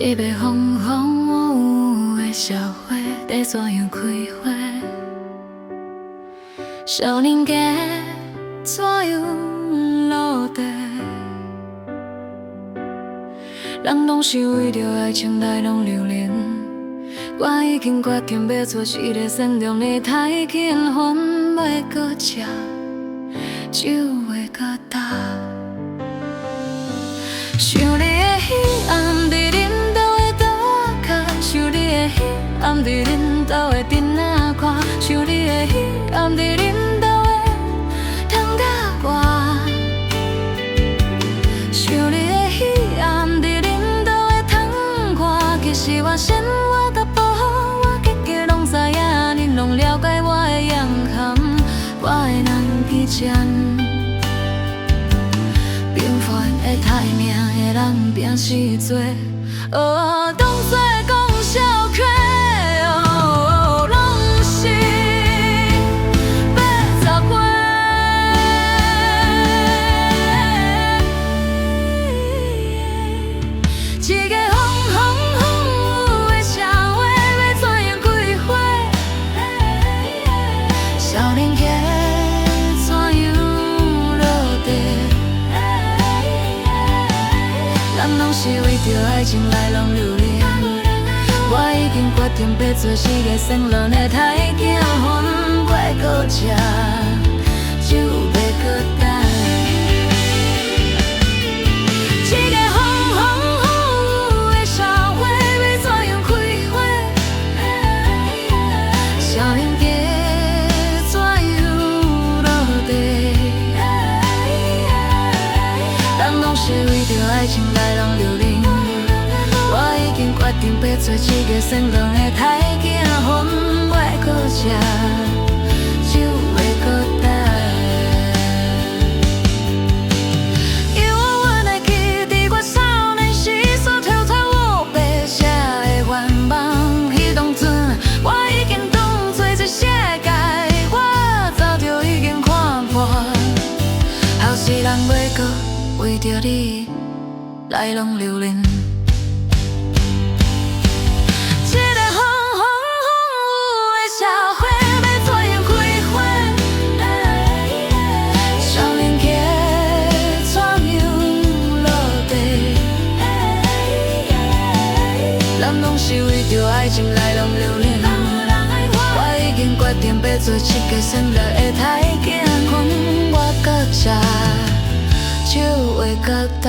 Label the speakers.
Speaker 1: 一个风风雨雨的社会，在怎样开花？少年家怎样落地？人拢是为着爱情来浪流连，我已经决定要做一个善良的太监，饭袂搁食，酒袂搁干。想你的彼暗伫恁兜的桌脚，想你的彼暗伫恁兜的电脑看，想你的彼暗伫恁兜的糖甲外，想你的彼暗伫恁兜的糖看。其实我先我甲保护我家己拢知影，恁拢了解我的样含，我的人比真。的太命的人拼死做，当作讲笑客，拢是白十岁。一个风风雨雨的社会，要怎样开花？少年家怎样落地？咱拢是为着爱情来浪流连，我已经决定要做一个善良的太监，饭袂搁食，酒袂搁干。一个风风雨雨的社会，要怎样开花？少年家怎样落地？咱拢是为着爱情来浪流连，我已经决定要做一个善良的太监，饭袂搁食，酒袂搁干。犹我还会记得我少年时所跳出我白写的愿望，彼当阵我已经当作这世界，我早就已经看破，后世人袂搁为着你来浪流连。一个风风雨雨的社会，要怎样开花？少年家怎样落地？咱拢是为着爱情来浪流连，我已经决定要做一个善良的太监，饭我搁食，酒会搁干。